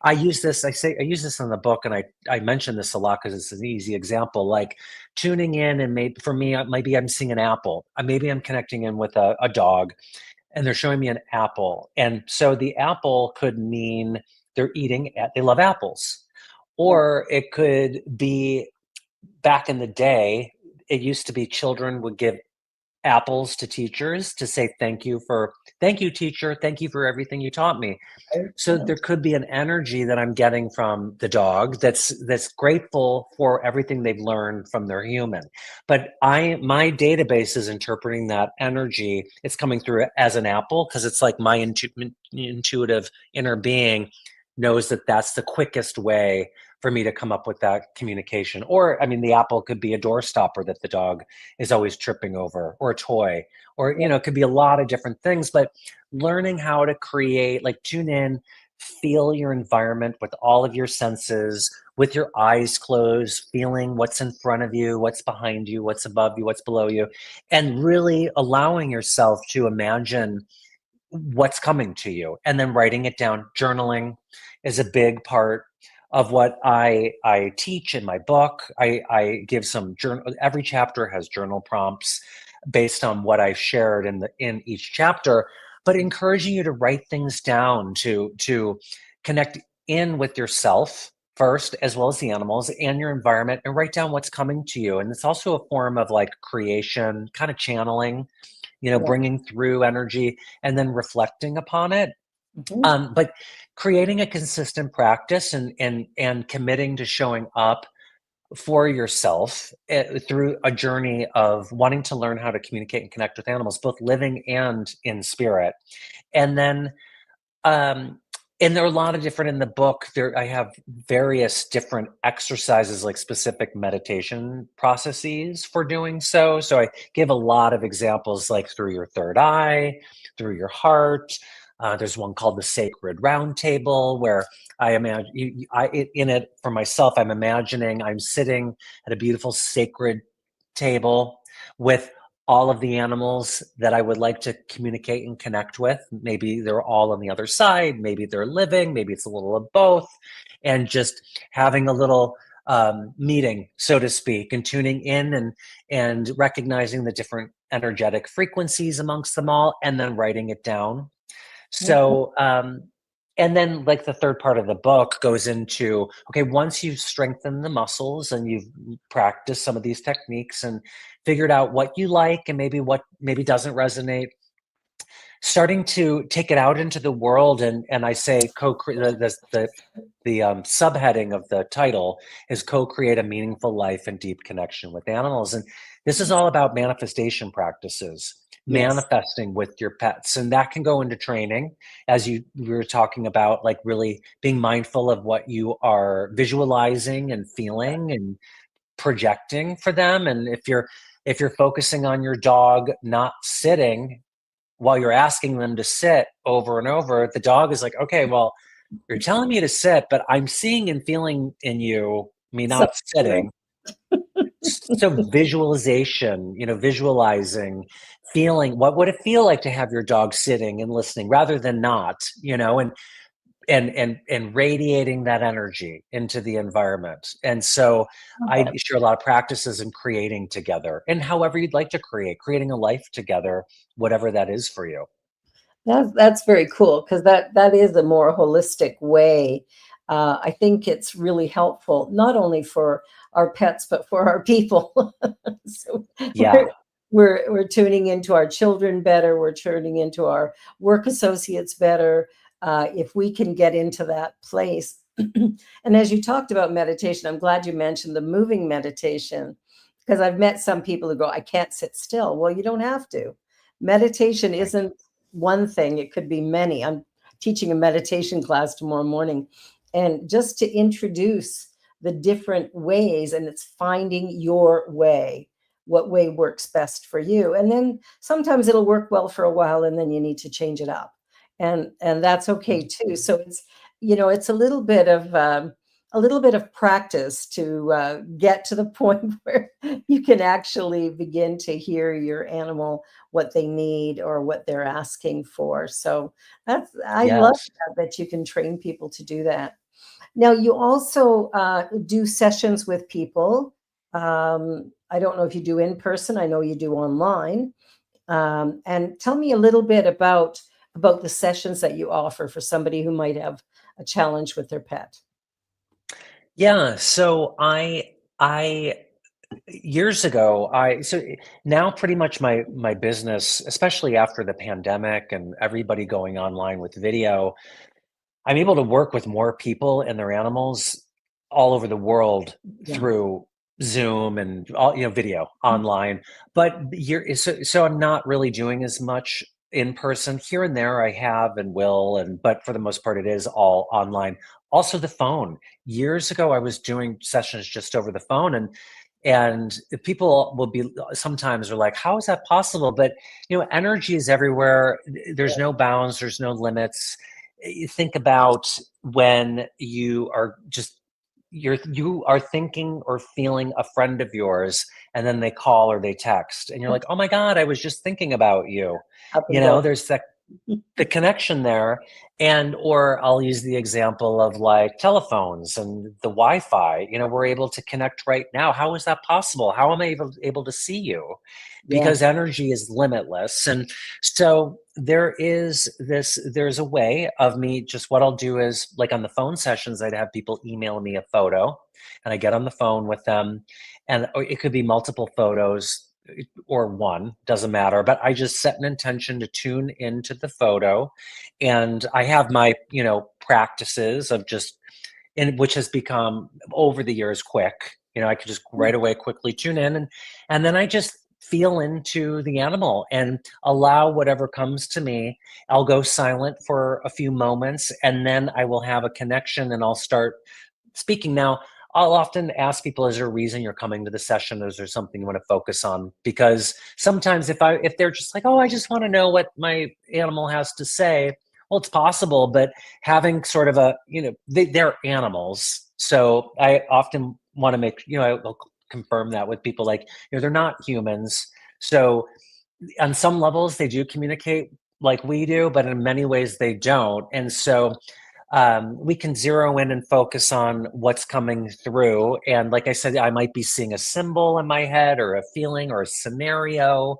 [SPEAKER 2] I use this in the book, and I mention this a lot because it's an easy example, like tuning in, and maybe for me, maybe I'm seeing an apple, maybe I'm connecting in with a dog, and they're showing me an apple. And so the apple could mean they love apples. Or it could be back in the day, it used to be children would give apples to teachers to say thank you teacher, thank you for everything you taught me. So
[SPEAKER 1] Yeah.
[SPEAKER 2] there could be an energy that I'm getting from the dog that's grateful for everything they've learned from their human. But my database is interpreting that energy. It's coming through as an apple because it's like my intuitive inner being knows that that's the quickest way for me to come up with that communication. Or, I mean, the apple could be a door stopper that the dog is always tripping over, or a toy, or,
[SPEAKER 1] Yeah.
[SPEAKER 2] it could be a lot of different things. But learning how to create, like, tune in, feel your environment with all of your senses, with your eyes closed, feeling what's in front of you, what's behind you, what's above you, what's below you, and really allowing yourself to imagine what's coming to you and then writing it down. Journaling is a big part of what I teach in my book. I give some journal. Every chapter has journal prompts based on what I've shared in each chapter, but encouraging you to write things down, to connect in with yourself first, as well as the animals and your environment, and write down what's coming to you. And it's also a form of like creation, kind of channeling,
[SPEAKER 1] Yeah.
[SPEAKER 2] bringing through energy and then reflecting upon it.
[SPEAKER 1] Mhm.
[SPEAKER 2] But creating a consistent practice and committing to showing up for yourself through a journey of wanting to learn how to communicate and connect with animals, both living and in spirit. And then um, and there are a lot of different in the book. I have various different exercises, like specific meditation processes for doing so. So I give a lot of examples, like through your third eye, through your heart. There's one called the Sacred Round Table, where I imagine in it for myself. I'm imagining I'm sitting at a beautiful sacred table with all of the animals that I would like to communicate and connect with. Maybe they're all on the other side, maybe they're living, maybe it's a little of both, and just having a little meeting, so to speak, and tuning in and recognizing the different energetic frequencies amongst them all, and then writing it down.
[SPEAKER 1] Okay.
[SPEAKER 2] So, and then like the third part of the book goes into, okay, once you've strengthened the muscles and you've practiced some of these techniques and figured out what you like and maybe what maybe doesn't resonate, starting to take it out into the world. And I say the subheading of the title is co-create a meaningful life and deep connection with animals. And this is all about manifestation practices,
[SPEAKER 1] Yes.
[SPEAKER 2] manifesting with your pets. And that can go into training, as we were talking about, like really being mindful of what you are visualizing and feeling and projecting for them. And if you're focusing on your dog not sitting while you're asking them to sit over and over, the dog is like, okay, well, you're telling me to sit, but I'm seeing and feeling in you me
[SPEAKER 1] So
[SPEAKER 2] not sitting. So visualization, visualizing, feeling, what would it feel like to have your dog sitting and listening rather than not, and radiating that energy into the environment. And so I share a lot of practices in creating together, and however you'd like to creating a life together, whatever that is for you.
[SPEAKER 1] that's very cool because that is a more holistic way. I think it's really helpful not only for our pets but for our people. So
[SPEAKER 2] Yeah.
[SPEAKER 1] we're tuning into our children better. We're tuning into our work associates better if we can get into that place. And as you talked about meditation, I'm glad you mentioned the moving meditation because I've met some people who go, I can't sit still. Well, you don't have to. Meditation
[SPEAKER 2] Right.
[SPEAKER 1] isn't one thing, it could be many. I'm teaching a meditation class tomorrow morning, and just to introduce the different ways, and it's finding your way, what way works best for you. And then sometimes it'll work well for a while, and then you need to change it up. And that's okay too. So it's a little bit of practice to get to the point where you can actually begin to hear your animal, what they need or what they're asking for. So I love
[SPEAKER 2] Yes.
[SPEAKER 1] that you can train people to do that. Now, you also do sessions with people. I don't know if you do in person. I know you do online. And tell me a little bit about the sessions that you offer for somebody who might have a challenge with their pet.
[SPEAKER 2] Yeah, so I years ago, so now pretty much my business, especially after the pandemic and everybody going online with video, I'm able to work with more people and their animals all over the world
[SPEAKER 1] Yeah.
[SPEAKER 2] through Zoom and all, video online. But so I'm not really doing as much in person. Here and there I have and will, but for the most part it is all online. Also the phone. Years ago I was doing sessions just over the phone, and people will be sometimes are like, how is that possible? But energy is everywhere. There's no bounds, there's no limits. You think about when you are thinking or feeling a friend of yours, and then they call or they text and you're like, oh my god, I was just thinking about you.
[SPEAKER 1] Up and go.
[SPEAKER 2] There's the connection there. And or I'll use the example of like telephones and the Wi-Fi. We're able to connect right now. How is that possible? How am I able to see you? Because
[SPEAKER 1] Yes.
[SPEAKER 2] energy is limitless. And so there's a way of me, just what I'll do is, like on the phone sessions, I'd have people email me a photo and I get on the phone with them, and it could be multiple photos or one, doesn't matter, but I just set an intention to tune into the photo. And I have my practices of just, and which has become over the years quick. I could just right away quickly tune in, and then I just feel into the animal and allow whatever comes to me. I'll go silent for a few moments, and then I will have a connection and I'll start speaking. Now, I'll often ask people, is there a reason you're coming to the session? Is there something you want to focus on? Because sometimes if they're just like, oh, I just want to know what my animal has to say, well, it's possible, but having sort of they're animals. So I often want to I'll confirm that with people, like, they're not humans. So on some levels, they do communicate like we do, but in many ways they don't. And so we can zero in and focus on what's coming through. And like I said, I might be seeing a symbol in my head or a feeling or a scenario,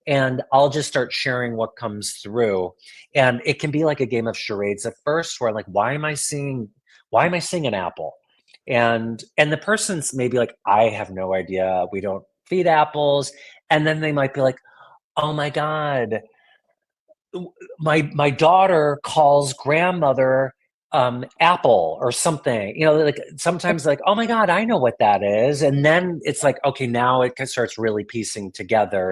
[SPEAKER 2] and I'll just start sharing what comes through. And it can be like a game of charades at first, where I'm like, why am I seeing an apple? And the person's maybe like, I have no idea. We don't feed apples. And then they might be like, oh my God, my daughter calls grandmother apple or something, like sometimes, like, oh my god, I know what that is. And then it's like, okay, now it starts really piecing together.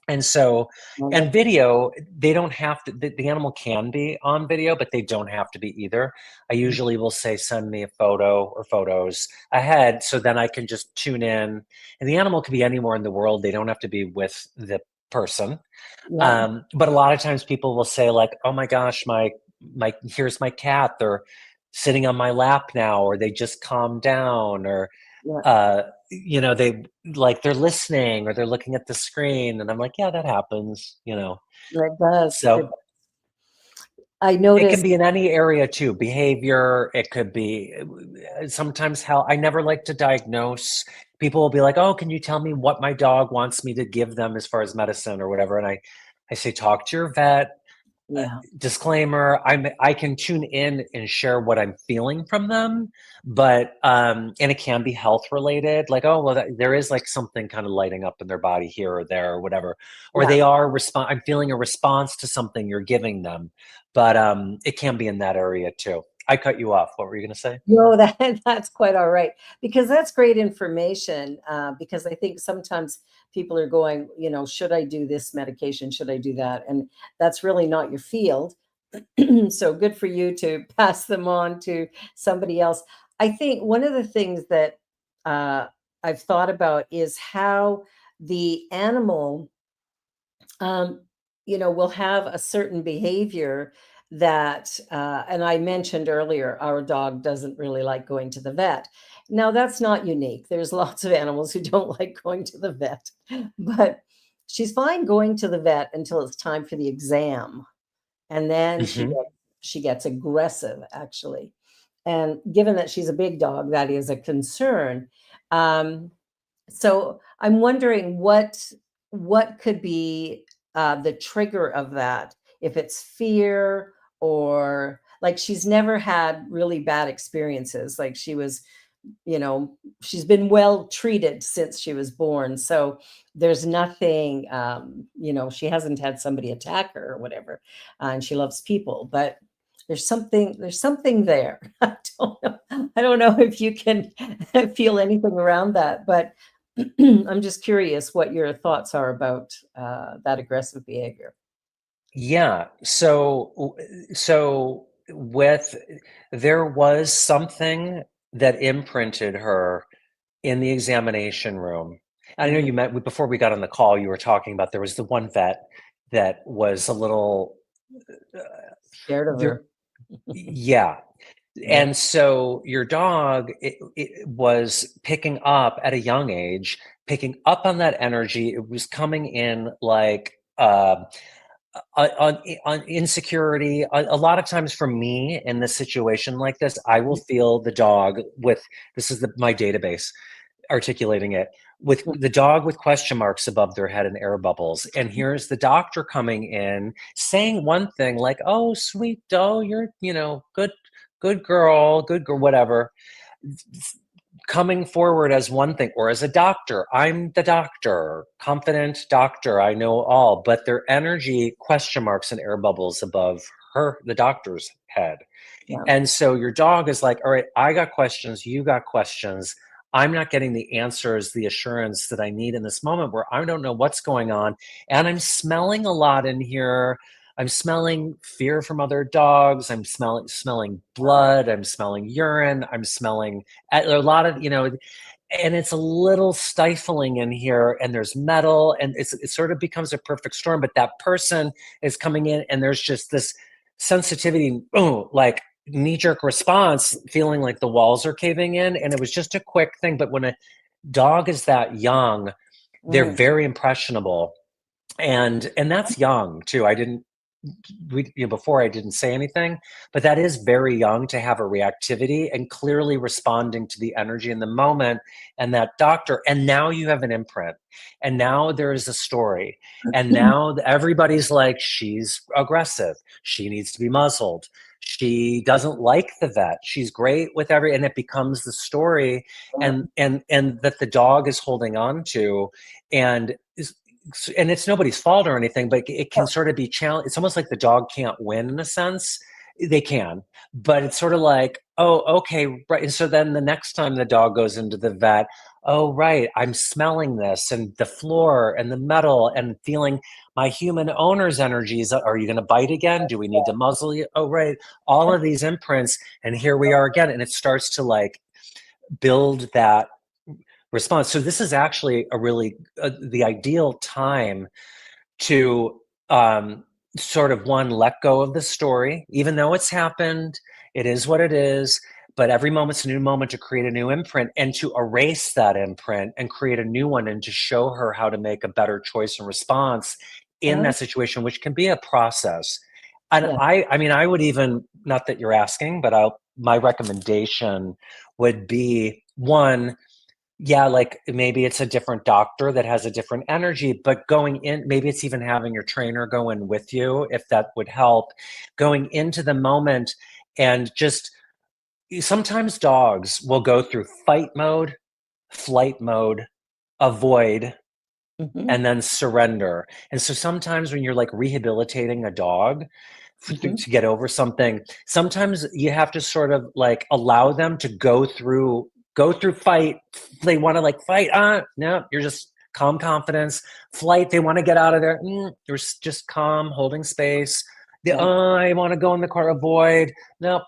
[SPEAKER 2] And so,
[SPEAKER 1] Well,
[SPEAKER 2] and video, they don't have to, the animal can be on video, but they don't have to be either. I usually will say, send me a photo or photos ahead, so then I can just tune in. And the animal could be anywhere in the world, they don't have to be with the person.
[SPEAKER 1] yeah,
[SPEAKER 2] But a lot of times people will say, like, oh my gosh, my here's my cat, they're sitting on my lap now, or they just calmed down, or
[SPEAKER 1] yeah,
[SPEAKER 2] they, like, they're listening or they're looking at the screen. And I'm like, yeah, that happens.
[SPEAKER 1] it does.
[SPEAKER 2] So
[SPEAKER 1] I
[SPEAKER 2] it can
[SPEAKER 1] noticed.
[SPEAKER 2] be in any area too. Behavior, it could be sometimes how I never like to diagnose. People will be like, oh, can you tell me what my dog wants me to give them as far as medicine or whatever? And I say, talk to your vet.
[SPEAKER 1] Yeah,
[SPEAKER 2] Disclaimer, I can tune in and share what I'm feeling from them, but and it can be health related, like, oh well, there is like something kind of lighting up in their body here or there or whatever, or
[SPEAKER 1] yeah.
[SPEAKER 2] I'm feeling a response to something you're giving them. But it can be in that area too. I cut you off. What were you going to say?
[SPEAKER 1] No, that's quite all right, because that's great information. Because I think sometimes people are going, should I do this medication? Should I do that? And that's really not your field. So good for you to pass them on to somebody else. I think one of the things that uh, I've thought about is how the animal, um, will have a certain behavior that, and I mentioned earlier, our dog doesn't really like going to the vet. Now, that's not unique. There's lots of animals who don't like going to the vet, but she's fine going to the vet until it's time for the exam. And then
[SPEAKER 2] Hmm.
[SPEAKER 1] she gets aggressive, actually. And given that she's a big dog, that is a concern. Um, so I'm wondering what could be the trigger of that, if it's fear, or like she's never had really bad experiences, like she was she's been well treated since she was born. So there's nothing, she hasn't had somebody attack her or whatever. And she loves people, but there's something there. I don't know if you can feel anything around that, but I'm just curious what your thoughts are about that aggressive behavior.
[SPEAKER 2] Yeah. So with there was something that imprinted her in the examination room. I know you
[SPEAKER 1] Mhm.
[SPEAKER 2] met before we got on the call, you were talking about there was the one vet that was a little
[SPEAKER 1] Scared of
[SPEAKER 2] there.
[SPEAKER 1] her.
[SPEAKER 2] Yeah.
[SPEAKER 1] Yeah.
[SPEAKER 2] And so your dog it was picking up at a young age, picking up on that energy. It was coming in like on insecurity. A lot of times for me in this situation like this, I will feel the dog with this is my database articulating it with the dog with question marks above their head and air bubbles. And here's the doctor coming in saying one thing like, "Oh, sweet doe, you're, good girl, whatever." Coming forward as one thing, or as a doctor, I'm the doctor, confident doctor, I know all, but their energy question marks and air bubbles above the doctor's head.
[SPEAKER 1] Yeah.
[SPEAKER 2] And so your dog is like, all right, I got questions, you got questions. I'm not getting the answers, the assurance that I need in this moment where I don't know what's going on. And I'm smelling a lot in here. I'm smelling fear from other dogs. I'm smelling blood. I'm smelling urine. I'm smelling a lot of, and it's a little stifling in here, and there's metal, and it sort of becomes a perfect storm. But that person is coming in, and there's just this sensitivity, oh, like knee-jerk response, feeling like the walls are caving in. And it was just a quick thing. But when a dog is that young, they're
[SPEAKER 1] Mm.
[SPEAKER 2] very impressionable, and that's young too. I didn't before I didn't say anything, but that is very young to have a reactivity and clearly responding to the energy in the moment. And that doctor, and now you have an imprint, and now there is a story, and now everybody's like, she's aggressive, she needs to be muzzled, she doesn't like the vet, she's great with and it becomes the story, and that the dog is holding on to, and and it's nobody's fault or anything, but it can sort of be challenged. It's almost like the dog can't win in a sense. They can, but it's sort of like, oh, okay, right. And so then the next time the dog goes into the vet, oh, right, I'm smelling this and the floor and the metal and feeling my human owner's energies. Are you going to bite again? Do we need to muzzle you? Oh, right. All of these imprints. And here we are again. And it starts to like build that response. So this is actually a really the ideal time to sort of let go of the story, even though it's happened. It is what it is. But every moment's a new moment to create a new imprint and to erase that imprint and create a new one and to show her how to make a better choice and response in
[SPEAKER 1] Oh,
[SPEAKER 2] that situation, which can be a process. And
[SPEAKER 1] yeah.
[SPEAKER 2] I mean, I would even, not that you're asking, but my recommendation would be one, yeah, like maybe it's a different doctor that has a different energy, but going in, maybe it's even having your trainer go in with you if that would help. Going into the moment and just sometimes dogs will go through fight mode, flight mode, avoid,
[SPEAKER 1] Mhm.
[SPEAKER 2] and then surrender. And so sometimes when you're like rehabilitating a dog
[SPEAKER 1] Mhm.
[SPEAKER 2] to get over something, sometimes you have to sort of like allow them to go through fight. They want to like fight. No, you're just calm confidence. Flight, they want to get out of there. You're just calm, holding space.
[SPEAKER 1] Yeah.
[SPEAKER 2] I want to go in the car, avoid. No,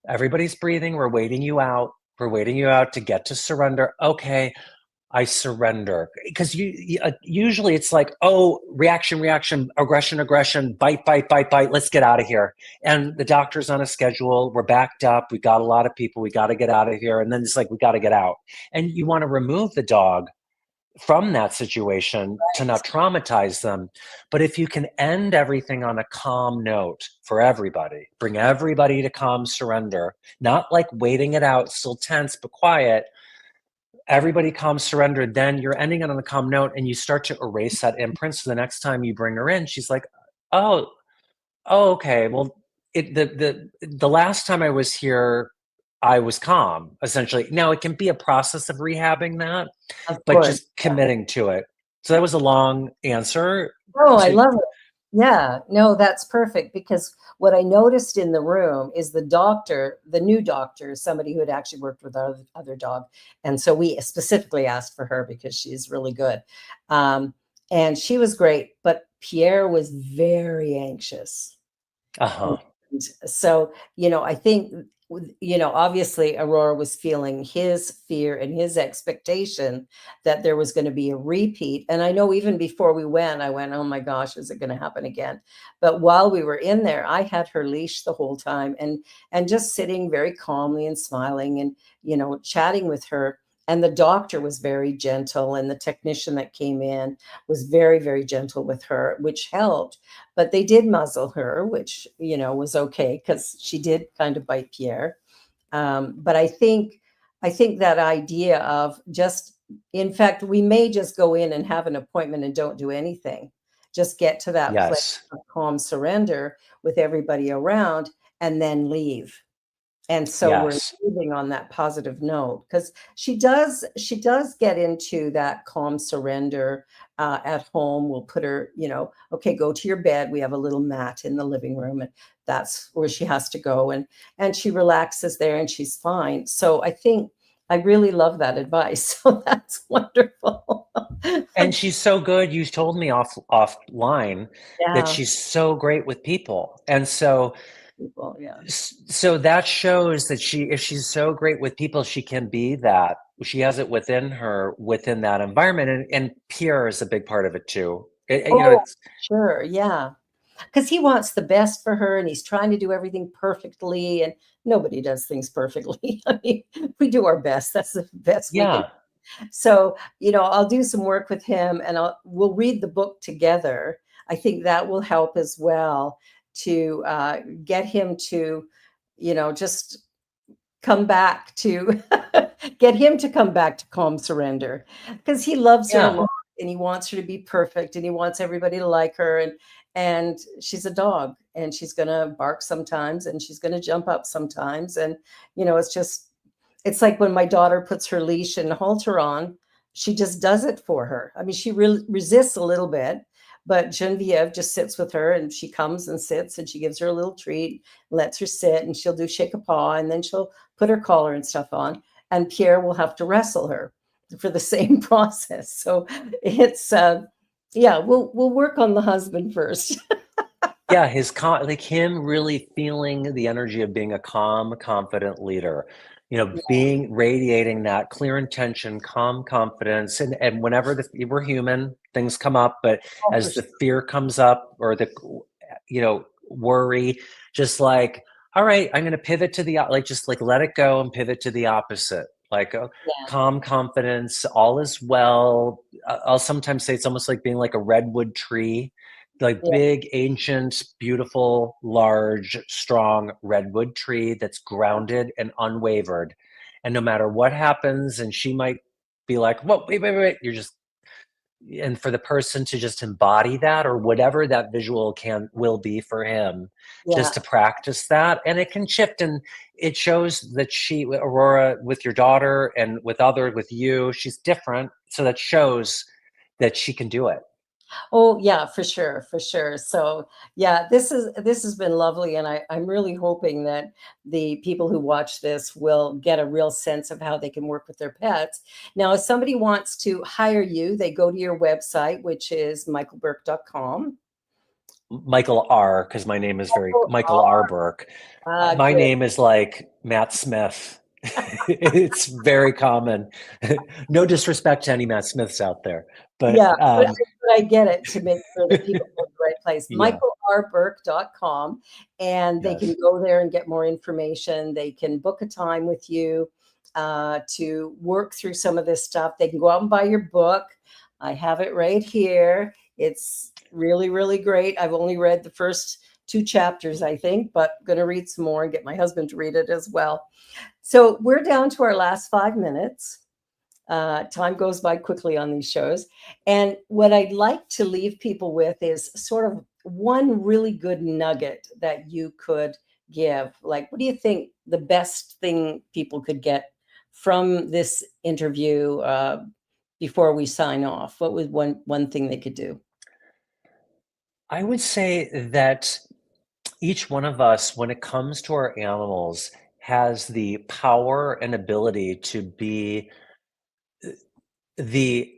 [SPEAKER 2] everybody's breathing. We're waiting you out. We're waiting you out to get to surrender. Okay, I surrender. Because usually it's like, oh, reaction, reaction, aggression, aggression, bite, bite, bite, bite. Let's get out of here. And the doctor's on a schedule. We're backed up. We got a lot of people. We got to get out of here. And then it's like, we got to get out. And you want to remove the dog from that situation to not traumatize them. But if you can end everything on a calm note for everybody, bring everybody to calm surrender, not like waiting it out, still tense, but quiet, everybody calm surrender, then you're ending it on a calm note and you start to erase that imprint. So the next time you bring her in, she's like, oh, okay. Well, the last time I was here, I was calm, essentially. Now it can be a process of rehabbing that,
[SPEAKER 1] Of
[SPEAKER 2] but
[SPEAKER 1] course.
[SPEAKER 2] just committing to it. So that was a long answer
[SPEAKER 1] Oh, I
[SPEAKER 2] to
[SPEAKER 1] love it. Yeah, no, that's perfect because what I noticed in the room is the doctor, the new doctor, is somebody who had actually worked with our other dog. And so we specifically asked for her because she's really good. Um, and she was great, but Pierre was very anxious.
[SPEAKER 2] uh-huh.
[SPEAKER 1] And so, I think, obviously Aurora was feeling his fear and his expectation that there was going to be a repeat. And I know even before we went, I went, oh my gosh, is it going to happen again? But while we were in there, I had her leash the whole time and just sitting very calmly and smiling and, chatting with her. And the doctor was very gentle, and the technician that came in was very, very gentle with her, which helped. But they did muzzle her, which, was okay because she did kind of bite Pierre. But I think that idea of just, in fact, we may just go in and have an appointment and don't do anything. Just get to that place
[SPEAKER 2] Yes.
[SPEAKER 1] of calm surrender with everybody around and then leave. And so we're
[SPEAKER 2] Yes.
[SPEAKER 1] leaving on that positive note because she does get into that calm surrender at home. We'll put her, okay, go to your bed. We have a little mat in the living room, and that's where she has to go. And she relaxes there, and she's fine. So I think I really love that advice. So that's wonderful.
[SPEAKER 2] And she's so good. You told me offline that
[SPEAKER 1] Yeah,
[SPEAKER 2] she's so great with people. And so
[SPEAKER 1] people, yeah.
[SPEAKER 2] so that shows that if she's so great with people, she can be that. She has it within her, within that environment. And Pierre is a big part of it too.
[SPEAKER 1] Oh,
[SPEAKER 2] It's
[SPEAKER 1] sure, yeah. Because he wants the best for her and he's trying to do everything perfectly, and nobody does things perfectly. I mean, we do our best. That's the best we can.
[SPEAKER 2] yeah.
[SPEAKER 1] So, I'll do some work with him and we'll read the book together. I think that will help as well to get him to, just come back to get him to come back to calm surrender because he loves her a
[SPEAKER 2] Yeah.
[SPEAKER 1] lot and he wants her to be perfect and he wants everybody to like her, and she's a dog and she's going to bark sometimes and she's going to jump up sometimes, and it's like when my daughter puts her leash and halter on, she just does it for her. I mean, she resists a little bit, but Genevieve just sits with her and she comes and sits and she gives her a little treat, lets her sit, and she'll do shake a paw and then she'll put her collar and stuff on. And Pierre will have to wrestle her for the same process. So it's, yeah, we'll work on the husband first.
[SPEAKER 2] Yeah, like him really feeling the energy of being a calm, confident leader. Being radiating that clear intention, calm confidence, and whenever we're human, things come up, but
[SPEAKER 1] Oh, for
[SPEAKER 2] as the
[SPEAKER 1] sure.
[SPEAKER 2] fear comes up or the worry, just like, all right, I'm going to pivot to like just like let it go and pivot to the opposite. Like
[SPEAKER 1] Yeah,
[SPEAKER 2] calm confidence, all is well. I'll sometimes say it's almost like being like a redwood tree, like
[SPEAKER 1] yeah,
[SPEAKER 2] big, ancient, beautiful, large, strong redwood tree that's grounded and unwavered. And no matter what happens, and she might be like, whoa, wait, wait, wait, you're just, and for the person to just embody that or whatever that visual will be for him, just
[SPEAKER 1] yeah.
[SPEAKER 2] to practice that. And it can shift, and it shows that Aurora, with your daughter and with you, she's different. So that shows that she can do it.
[SPEAKER 1] Oh, yeah, for sure, for sure. So, yeah, this has been lovely, and I'm really hoping that the people who watch this will get a real sense of how they can work with their pets. Now, if somebody wants to hire you, they go to your website, which is michaelburke.com.
[SPEAKER 2] Michael R, because my name is very
[SPEAKER 1] Oh,
[SPEAKER 2] Michael R. Burke. My
[SPEAKER 1] good.
[SPEAKER 2] name is like Matt Smith. It's very common. No disrespect to any Matt Smiths out there, but
[SPEAKER 1] Yeah, but I get it to make sure that people go to the right place.
[SPEAKER 2] yeah,
[SPEAKER 1] michaelrburke.com, and they can
[SPEAKER 2] yes,
[SPEAKER 1] go there and get more information. They can book a time with you to work through some of this stuff. They can go out and buy your book. I have it right here. It's really, really great. I've only read the first two chapters, I think, but I'm going to read some more and get my husband to read it as well. So we're down to our last 5 minutes. Time goes by quickly on these shows. And what I'd like to leave people with is sort of one really good nugget that you could give. Like, what do you think the best thing people could get from this interview before we sign off? What was one thing they could do?
[SPEAKER 2] I would say that each one of us, when it comes to our animals, has the power and ability to be the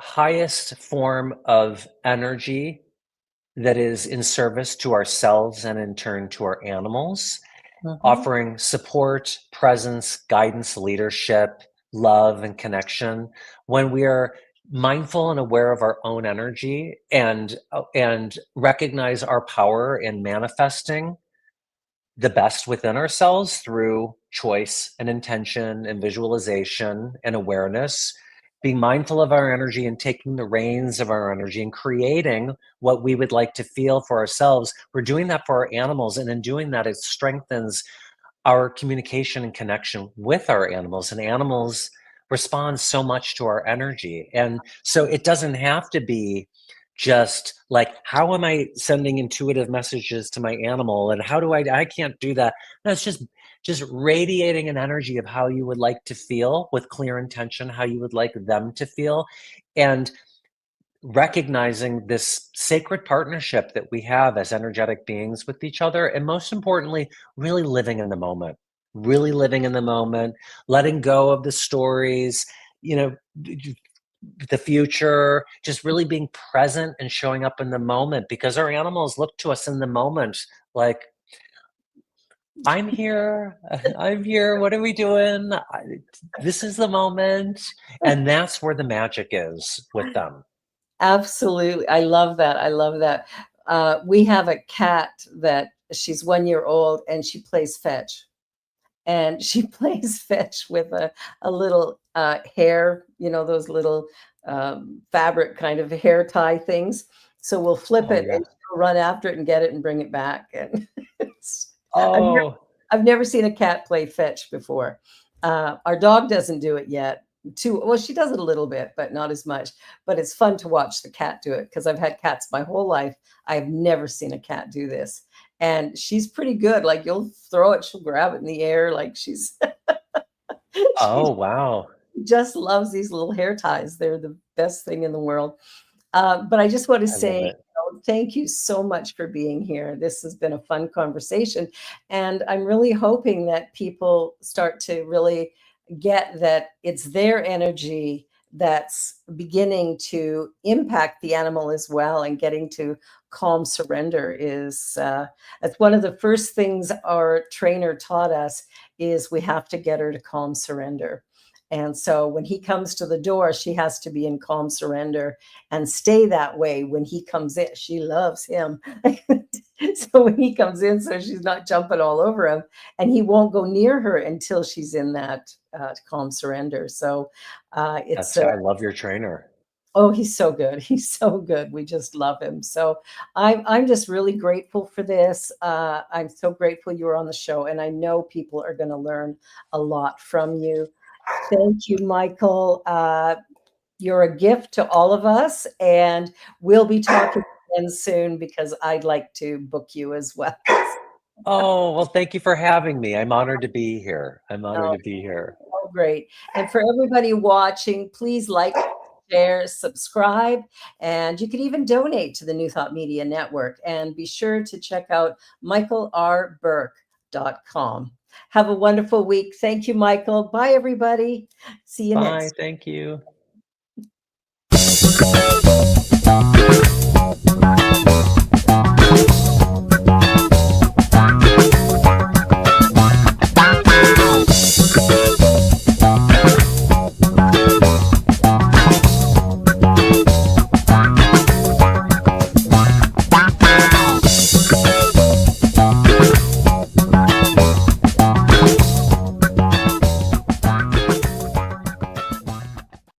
[SPEAKER 2] highest form of energy that is in service to ourselves and in turn to our animals,
[SPEAKER 1] Mhm.
[SPEAKER 2] offering support, presence, guidance, leadership, love, and connection. When we are mindful and aware of our own energy and recognize our power in manifesting the best within ourselves through choice and intention and visualization and awareness, being mindful of our energy and taking the reins of our energy and creating what we would like to feel for ourselves. We're doing that for our animals. And in doing that, it strengthens our communication and connection with our animals. And animals respond so much to our energy. And so it doesn't have to be just like, how am I sending intuitive messages to my animal, and how do I can't do that. No, it's just radiating an energy of how you would like to feel with clear intention, how you would like them to feel, and recognizing this sacred partnership that we have as energetic beings with each other. And most importantly, really living in the moment, really living in the moment, letting go of the stories, you know, the future, just really being present and showing up in the moment, because our animals look to us in the moment like, I'm here, I'm here, what are we doing? This is the moment. And that's where the magic is with them.
[SPEAKER 1] Absolutely. I love that. I love that. We have a cat that she's 1 year old and she plays fetch. And she plays fetch with a little hair, those little fabric kind of hair tie things. So we'll flip
[SPEAKER 2] Oh
[SPEAKER 1] it
[SPEAKER 2] yeah.
[SPEAKER 1] and she'll run after it and get it and bring it back. And I've never,
[SPEAKER 2] Oh,
[SPEAKER 1] I've never seen a cat play fetch before. Our dog doesn't do it yet. Well, she does it a little bit, but not as much. But it's fun to watch the cat do it because I've had cats my whole life. I've never seen a cat do this. And she's pretty good. Like you'll throw it, she'll grab it in the air. Like she's she
[SPEAKER 2] oh wow.
[SPEAKER 1] just loves these little hair ties. They're the best thing in the world. But I just want to
[SPEAKER 2] I love
[SPEAKER 1] say,
[SPEAKER 2] it.
[SPEAKER 1] thank you so much for being here. This has been a fun conversation. And I'm really hoping that people start to really get that it's their energy that's beginning to impact the animal as well, and getting to calm surrender is that's one of the first things our trainer taught us, is we have to get her to calm surrender. And so when he comes to the door, she has to be in calm surrender and stay that way when he comes in. She loves him. So when he comes in, so she's not jumping all over him, and he won't go near her until she's in that calm surrender. So it's
[SPEAKER 2] I love your trainer.
[SPEAKER 1] oh, he's so good. He's so good. We just love him. So I'm just really grateful for this. I'm so grateful you were on the show, and I know people are going to learn a lot from you. Thank you, Michael. You're a gift to all of us, and we'll be talking again soon because I'd like to book you as well.
[SPEAKER 2] Oh, well, thank you for having me. I'm honored to be here. I'm honored
[SPEAKER 1] Oh,
[SPEAKER 2] to be here.
[SPEAKER 1] great. And for everybody watching, please like, share, subscribe, and you can even donate to the New Thought Media Network. And be sure to check out michaelrburke.com. Have a wonderful week. Thank you, Michael. Bye, everybody. See you
[SPEAKER 2] Bye.
[SPEAKER 1] next.
[SPEAKER 2] Thank you.